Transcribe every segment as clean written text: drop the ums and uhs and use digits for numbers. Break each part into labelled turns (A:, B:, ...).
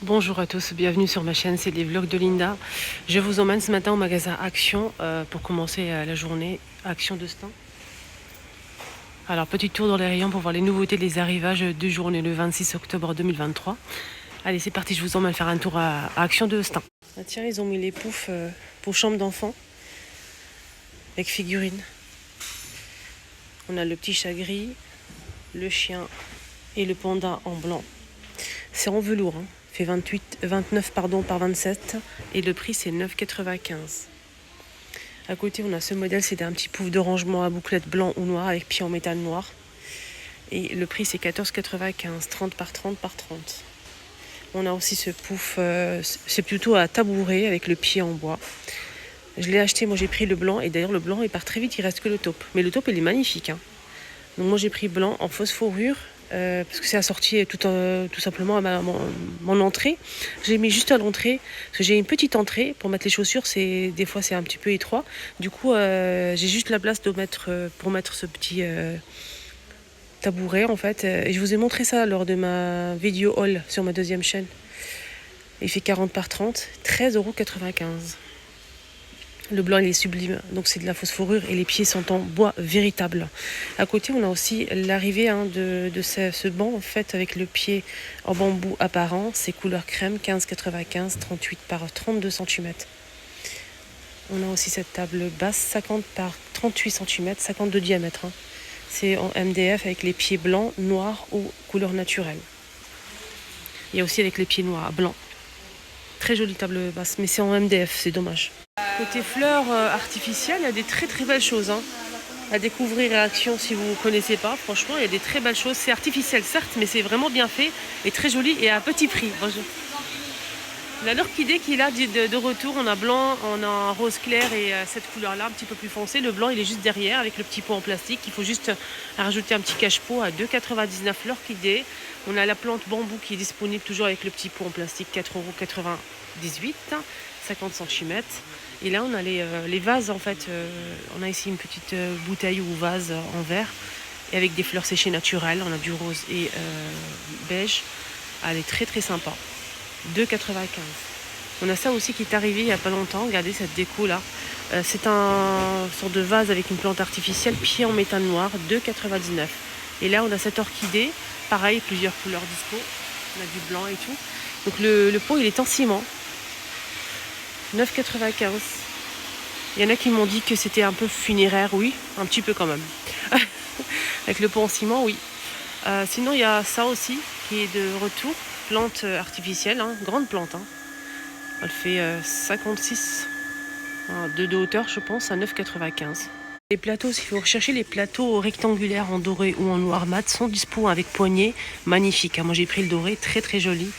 A: Bonjour à tous, bienvenue sur ma chaîne, c'est les vlogs de Linda. Je vous emmène ce matin au magasin Action pour commencer la journée Action de Stein. Alors petit tour dans les rayons pour voir les nouveautés des arrivages de journée le 26 octobre 2023. Allez c'est parti, je vous emmène faire un tour à Action de Stein. Ah, tiens, ils ont mis les poufs pour chambre d'enfant avec figurines. On a le petit chat gris, le chien et le panda en blanc. C'est en velours, hein. Fait 29 par 27 et le prix c'est 9,95. À côté on a ce modèle, c'est un petit pouf de rangement à bouclette blanc ou noir avec pied en métal noir. Et le prix c'est 14,95, 30 par 30 par 30. On a aussi ce pouf, c'est plutôt à tabouret avec le pied en bois. Je l'ai acheté, moi j'ai pris le blanc et d'ailleurs le blanc il part très vite, il reste que le taupe. Mais le taupe il est magnifique, hein. Donc moi j'ai pris blanc en fausse fourrure. Parce que c'est assorti tout simplement à mon entrée. J'ai mis juste à l'entrée, parce que j'ai une petite entrée pour mettre les chaussures, des fois c'est un petit peu étroit. Du coup, j'ai juste la place pour mettre ce petit tabouret en fait. Et je vous ai montré ça lors de ma vidéo haul sur ma deuxième chaîne. Il fait 40 par 30, 13,95 €. Le blanc il est sublime, donc c'est de la fausse fourrure et les pieds sont en bois véritable. À côté on a aussi l'arrivée de ce banc en fait avec le pied en bambou apparent, c'est couleur crème, 15,95, 38 par 32 cm. On a aussi cette table basse, 50 par 38 cm, 50 de diamètre, hein. C'est en MDF avec les pieds blancs, noirs ou couleur naturelle. Il y a aussi avec les pieds noirs, blancs. Très jolie table basse, mais c'est en MDF, c'est dommage. Côté fleurs artificielles, il y a des très très belles choses, hein, à découvrir à Action si vous ne connaissez pas. Franchement, il y a des très belles choses. C'est artificiel certes, mais c'est vraiment bien fait et très joli et à petit prix. Bonjour. La l'orchidée qui est là de retour, on a blanc, on a un rose clair et cette couleur-là un petit peu plus foncé. Le blanc il est juste derrière avec le petit pot en plastique. Il faut juste rajouter un petit cache-pot à 2,99 € l'orchidée. On a la plante bambou qui est disponible toujours avec le petit pot en plastique, 4,98 €, 50 cm. Et là on a les vases en fait. On a ici une petite bouteille ou vase en verre et avec des fleurs séchées naturelles. On a du rose et beige. Elle est très très sympa. 2,95 €. On a ça aussi qui est arrivé il n'y a pas longtemps. Regardez cette déco là. C'est un sorte de vase avec une plante artificielle, pied en métal noir, 2,99 €. Et là on a cette orchidée, pareil, plusieurs couleurs dispo. On a du blanc et tout. Donc le pot il est en ciment. 9,95 €. Il y en a qui m'ont dit que c'était un peu funéraire, oui, un petit peu quand même. Avec le pot en ciment, oui. Sinon il y a ça aussi qui est de retour. Plante artificielle, hein, grande plante, hein. Elle fait 56 de hauteur, je pense, à 9,95 €. Les plateaux, si vous recherchez les plateaux rectangulaires en doré ou en noir mat, sont dispo avec poignée, magnifique, hein. Moi j'ai pris le doré, très très joli.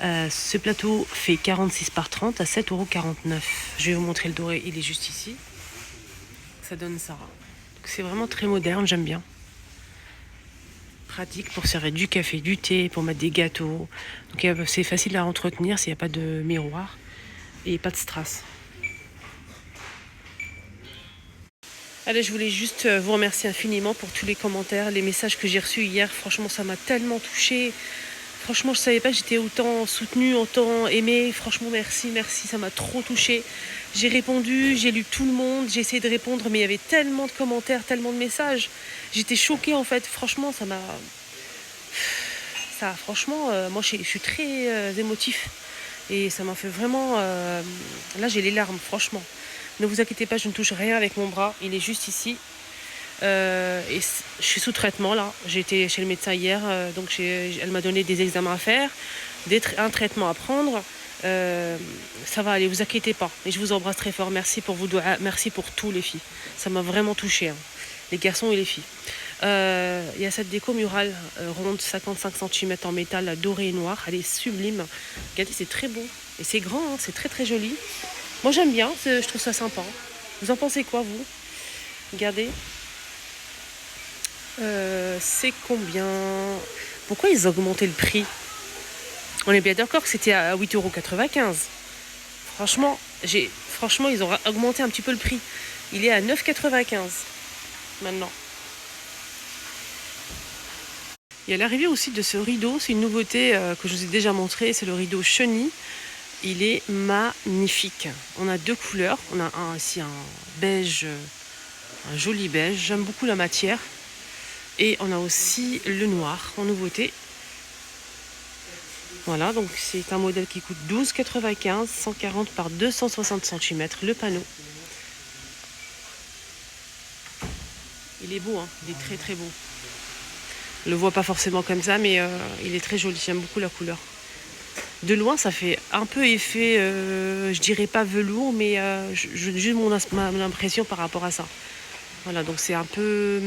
A: Ce plateau fait 46 par 30 à 7,49 €. Je vais vous montrer le doré, il est juste ici. Ça donne ça. C'est vraiment très moderne, j'aime bien. Pratique pour servir du café, du thé, pour mettre des gâteaux. Donc c'est facile à entretenir s'il n'y a pas de miroir et pas de strass. Allez, je voulais juste vous remercier infiniment pour tous les commentaires, les messages que j'ai reçus hier. Franchement, ça m'a tellement touchée. Franchement, je ne savais pas que j'étais autant soutenue, autant aimée. Franchement, merci, ça m'a trop touchée. J'ai répondu, j'ai lu tout le monde, j'ai essayé de répondre, mais il y avait tellement de commentaires, tellement de messages. J'étais choquée en fait. Franchement, franchement, moi je suis très émotif. Et ça m'a fait vraiment... Là, j'ai les larmes, franchement. Ne vous inquiétez pas, je ne touche rien avec mon bras. Il est juste ici. Et je suis sous traitement là. J'ai été chez le médecin hier, donc elle m'a donné des examens à faire, un traitement à prendre. Ça va aller, vous inquiétez pas. Et je vous embrasse très fort. Merci pour vous, merci pour tous les filles. Ça m'a vraiment touchée, hein. Les garçons et les filles. Il y a cette déco murale ronde, 55 cm en métal doré et noir. Elle est sublime. Regardez, c'est très beau. Et c'est grand, hein, c'est très très joli. Moi j'aime bien, je trouve ça sympa. Vous en pensez quoi vous? Regardez. C'est combien? Pourquoi ils ont augmenté le prix? On est bien d'accord que c'était à 8,95 €. Franchement, ils ont augmenté un petit peu le prix. Il est à 9,95 € maintenant. Il y a l'arrivée aussi de ce rideau, c'est une nouveauté que je vous ai déjà montré, c'est le rideau chenille. Il est magnifique. On a deux couleurs, on a ici un beige, un joli beige, j'aime beaucoup la matière. Et on a aussi le noir en nouveauté. Voilà, donc c'est un modèle qui coûte 12,95, 140 par 260 cm, le panneau. Il est beau, hein, il est très très beau. On le voit pas forcément comme ça, mais il est très joli, j'aime beaucoup la couleur. De loin, ça fait un peu effet, je dirais pas velours, mais juste mon impression par rapport à ça. Voilà, donc c'est un peu,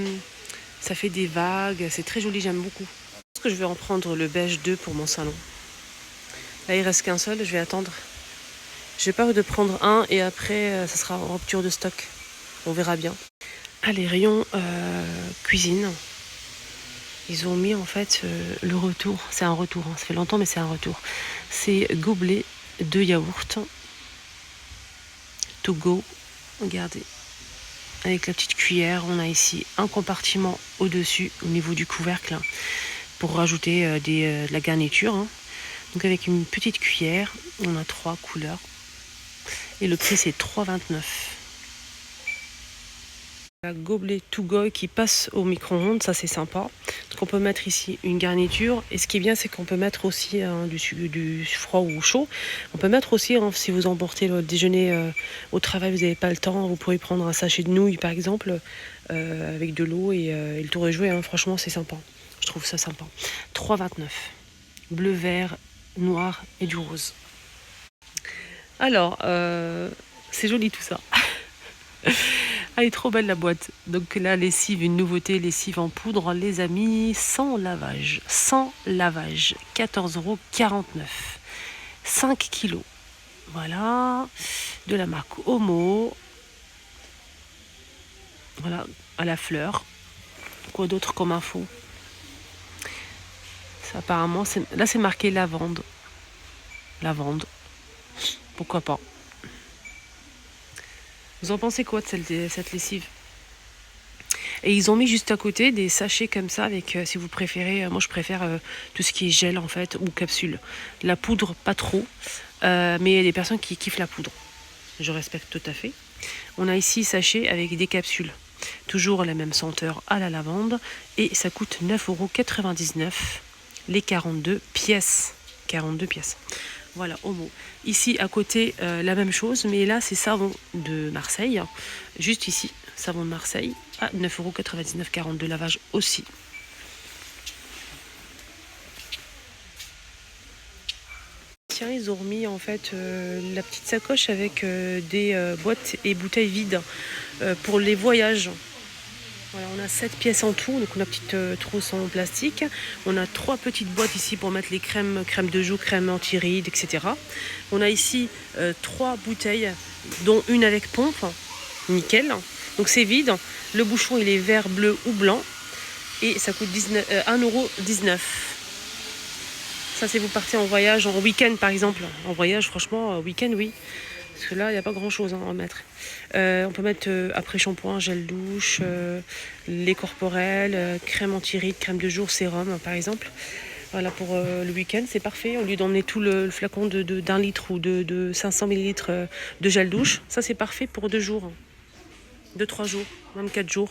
A: ça fait des vagues, c'est très joli, j'aime beaucoup. Je pense que je vais en prendre le beige 2 pour mon salon. Là, il reste qu'un seul, je vais attendre. J'ai peur de prendre un et après, ça sera en rupture de stock. On verra bien. Ah, les rayons cuisine. Ils ont mis en fait le retour. C'est un retour, hein. Ça fait longtemps, mais c'est un retour. C'est gobelet de yaourt. To go. Regardez. Avec la petite cuillère, on a ici un compartiment au-dessus, au niveau du couvercle, pour rajouter de la garniture. Hein. Donc avec une petite cuillère, on a 3 couleurs. Et le prix c'est 3,29. La gobelet to go qui passe au micro-ondes, ça c'est sympa. Donc on peut mettre ici une garniture. Et ce qui est bien, c'est qu'on peut mettre aussi du froid ou chaud. On peut mettre aussi, hein, si vous emportez le déjeuner au travail, vous n'avez pas le temps, vous pourrez prendre un sachet de nouilles par exemple, avec de l'eau et le tour est joué. Hein. Franchement, c'est sympa. Je trouve ça sympa. 3,29. Bleu, vert, noir et du rose. Alors, c'est joli tout ça. Elle est trop belle la boîte. Donc là, lessive, une nouveauté, lessive en poudre, les amis, sans lavage. Sans lavage, 14,49 €. 5 kilos. Voilà. De la marque Homo. Voilà, à la fleur. Quoi d'autre comme info? Ça, apparemment, là c'est marqué lavande. Lavande. Pourquoi pas? Vous en pensez quoi de cette lessive? Et ils ont mis juste à côté des sachets comme ça avec, si vous préférez, moi je préfère tout ce qui est gel en fait, ou capsule. La poudre, pas trop, mais il y a des personnes qui kiffent la poudre. Je respecte tout à fait. On a ici sachet avec des capsules. Toujours la même senteur à la lavande. Et ça coûte 9,99 €. Les 42 pièces. 42 pièces. Voilà, Homo. Ici, à côté, la même chose, mais là, c'est savon de Marseille. Juste ici, savon de Marseille, à 9,99 €, 42 lavage aussi. Tiens, ils ont remis en fait la petite sacoche avec des boîtes et bouteilles vides pour les voyages. Voilà, on a 7 pièces en tout, donc on a une petite trousse en plastique. On a 3 petites boîtes ici pour mettre les crèmes de joue, crème anti-rides, etc. On a ici 3 bouteilles, dont une avec pompe, nickel. Donc c'est vide. Le bouchon il est vert, bleu ou blanc. Et ça coûte 1,19 €. Ça c'est vous partez en voyage, en week-end par exemple. En voyage, franchement, week-end oui. Parce que là, il n'y a pas grand-chose à mettre. On peut mettre après-shampoing, gel douche, lait corporel, crème anti-rides, crème de jour, sérum, par exemple. Voilà, pour le week-end, c'est parfait. Au lieu d'emmener tout le flacon d'1 litre ou de 500 ml de gel douche, ça, c'est parfait pour 2 jours. 2-3 jours, même 4 jours.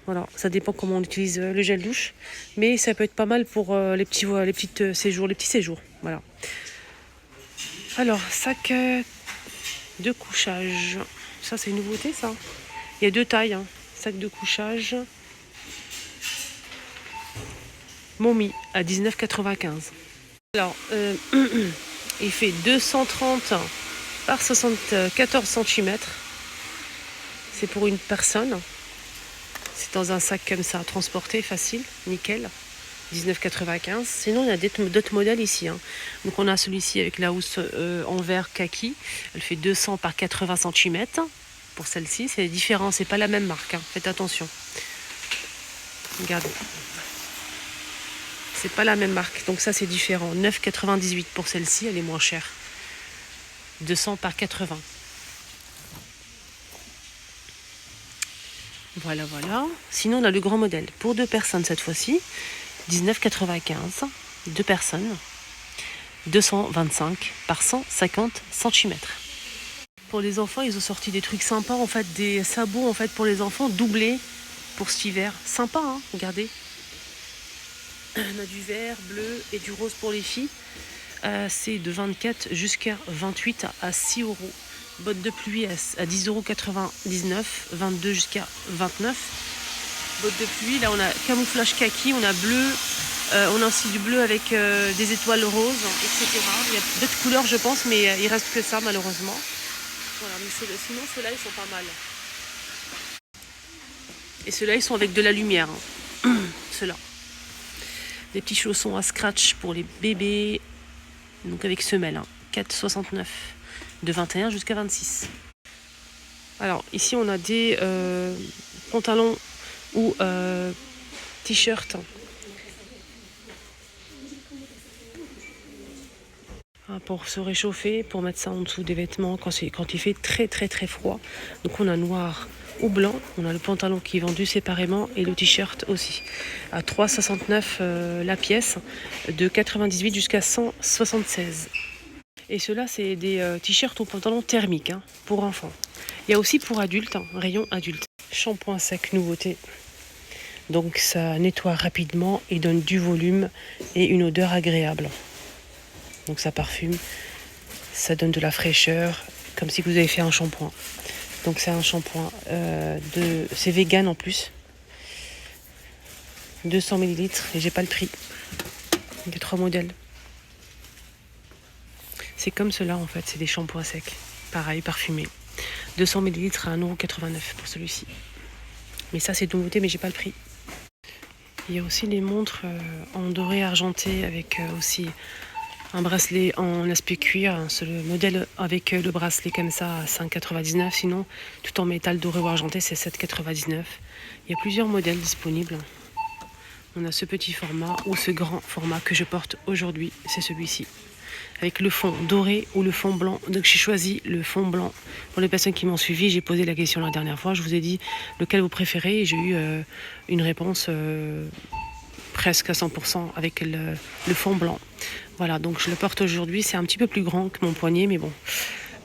A: Voilà, ça dépend comment on utilise le gel douche. Mais ça peut être pas mal pour les petits séjours. Voilà. Alors, sac de couchage. Ça, c'est une nouveauté, ça. Il y a 2 tailles. Hein. Sac de couchage. Mommy à 19,95 €. Alors, il fait 230 par 74 cm. C'est pour une personne. C'est dans un sac comme ça, transporté, facile, nickel. 19,95 €. Sinon, il y a d'autres modèles ici. Hein. Donc, on a celui-ci avec la housse en verre kaki. Elle fait 200 par 80 cm. Pour celle-ci, c'est différent. C'est pas la même marque. Hein. Faites attention. Regardez. C'est pas la même marque. Donc, ça, c'est différent. 9,98 € pour celle-ci. Elle est moins chère. 200 par 80. Voilà, voilà. Sinon, on a le grand modèle. Pour 2 personnes cette fois-ci. 19,95, 2 personnes, 225 par 150 cm. Pour les enfants, ils ont sorti des trucs sympas, en fait, des sabots en fait pour les enfants doublés pour cet hiver. Sympa, hein, regardez. On a du vert, bleu et du rose pour les filles. C'est de 24 jusqu'à 28 à 6 €. Bottes de pluie à 10,99 €, 22 jusqu'à 29. Bottes de pluie, là on a camouflage kaki, on a bleu, on a aussi du bleu avec des étoiles roses, etc. Il y a d'autres couleurs je pense, mais il reste que ça malheureusement. Voilà, mais sinon ceux-là ils sont pas mal. Et ceux-là ils sont avec de la lumière, hein. Ceux-là. Des petits chaussons à scratch pour les bébés, donc avec semelle, hein. 4,69 de 21 jusqu'à 26. Alors ici on a des pantalons ou t-shirts pour se réchauffer, pour mettre ça en dessous des vêtements quand il fait très très très froid. Donc on a noir ou blanc, on a le pantalon qui est vendu séparément et le t-shirt aussi. À 3,69 la pièce, de 98 jusqu'à 176. Et ceux-là c'est des t-shirts ou pantalons thermiques, hein, pour enfants. Il y a aussi pour adultes, hein, rayon adulte. Shampoing sec nouveauté. Donc ça nettoie rapidement et donne du volume et une odeur agréable. Donc ça parfume, ça donne de la fraîcheur, comme si vous avez fait un shampoing. Donc c'est un shampoing, c'est vegan en plus. 200 ml et j'ai pas le prix. Il y a 3 modèles. C'est comme cela en fait, c'est des shampoings secs. Pareil, parfumés. 200 ml à 1,89 € pour celui-ci. Mais ça c'est de nouveauté, mais j'ai pas le prix. Il y a aussi les montres en doré argenté avec aussi un bracelet en aspect cuir. C'est le modèle avec le bracelet comme ça à 5,99. Sinon, tout en métal doré ou argenté, c'est 7,99. Il y a plusieurs modèles disponibles. On a ce petit format ou ce grand format que je porte aujourd'hui, c'est celui-ci. Avec le fond doré ou le fond blanc. Donc j'ai choisi le fond blanc. Pour les personnes qui m'ont suivi, j'ai posé la question la dernière fois. Je vous ai dit lequel vous préférez et j'ai eu une réponse presque à 100% avec le fond blanc. Voilà, donc je le porte aujourd'hui. C'est un petit peu plus grand que mon poignet, mais bon.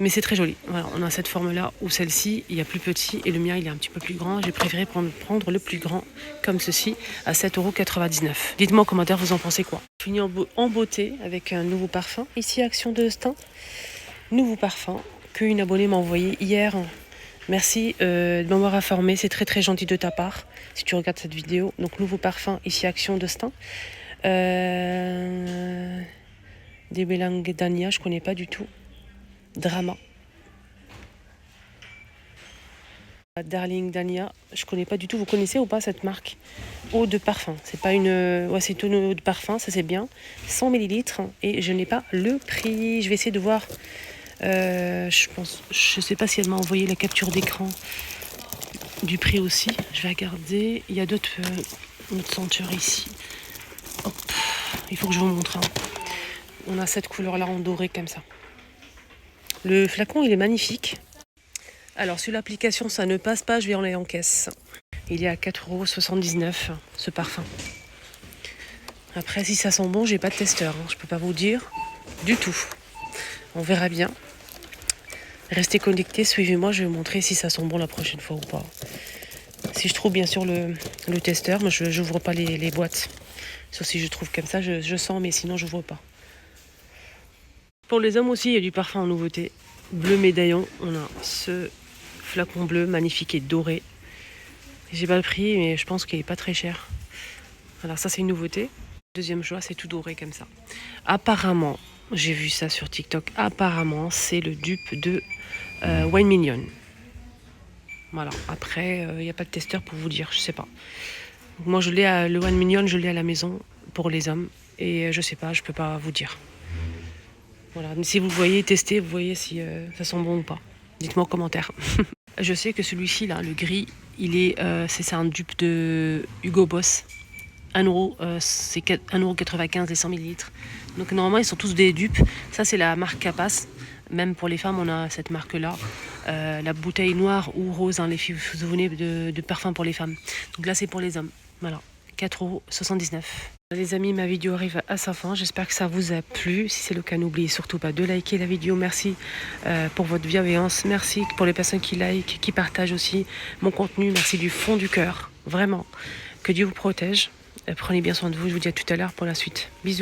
A: Mais c'est très joli. Voilà, on a cette forme-là ou celle-ci, il y a plus petit et le mien, il est un petit peu plus grand. J'ai préféré prendre le plus grand, comme ceci, à 7,99 €. Dites-moi en commentaire, vous en pensez quoi. Je finis en beauté avec un nouveau parfum. Ici, Action de Stein. Nouveau parfum qu'une abonnée m'a envoyé hier. Merci de m'avoir informé, c'est très très gentil de ta part, si tu regardes cette vidéo. Donc, nouveau parfum, ici, Action de Stein. Des Belang Dania, je connais pas du tout. Drama. Darling Dania, je connais pas du tout. Vous connaissez ou pas cette marque? Eau de parfum. C'est pas une. Ouais, c'est une eau de parfum, ça c'est bien. 100 ml et je n'ai pas le prix. Je vais essayer de voir. Je sais pas si elle m'a envoyé la capture d'écran du prix aussi. Je vais regarder. Il y a d'autres senteurs ici. Hop. Il faut que je vous montre. Hein. On a cette couleur-là en doré comme ça. Le flacon, il est magnifique. Alors, sur l'application, ça ne passe pas, je vais en aller en caisse. Il est à 4,79 € ce parfum. Après, si ça sent bon, j'ai pas de testeur. Hein. Je peux pas vous dire du tout. On verra bien. Restez connectés, suivez-moi, je vais vous montrer si ça sent bon la prochaine fois ou pas. Si je trouve bien sûr le testeur, mais je n'ouvre pas les boîtes. Sauf si je trouve comme ça, je sens, mais sinon je n'ouvre pas. Pour les hommes aussi, il y a du parfum en nouveauté. Bleu médaillon, on a ce flacon bleu magnifique et doré. J'ai pas le prix, mais je pense qu'il est pas très cher. Alors ça, c'est une nouveauté. Deuxième choix, c'est tout doré comme ça. Apparemment, j'ai vu ça sur TikTok. Apparemment, c'est le dupe de Wine Minion. Voilà. Après, il n'y a pas de testeur pour vous dire, je sais pas. Donc, moi, le Wine Minion, je l'ai à la maison pour les hommes. Et je sais pas, je peux pas vous dire. Voilà. Mais si vous voyez, testez, vous voyez si ça sent bon ou pas. Dites-moi en commentaire. Je sais que celui-ci, là, le gris, c'est un dupe de Hugo Boss. 1 €, c'est 1,95 € les 100 ml. Donc normalement ils sont tous des dupes. Ça c'est la marque Capas. Même pour les femmes on a cette marque là. La bouteille noire ou rose, hein, les filles, vous vous souvenez de parfum pour les femmes. Donc là c'est pour les hommes. Voilà. 4,79 €. Les amis, ma vidéo arrive à sa fin. J'espère que ça vous a plu. Si c'est le cas, n'oubliez surtout pas de liker la vidéo. Merci pour votre bienveillance. Merci pour les personnes qui likent, qui partagent aussi mon contenu. Merci du fond du cœur. Vraiment. Que Dieu vous protège. Prenez bien soin de vous. Je vous dis à tout à l'heure pour la suite. Bisous.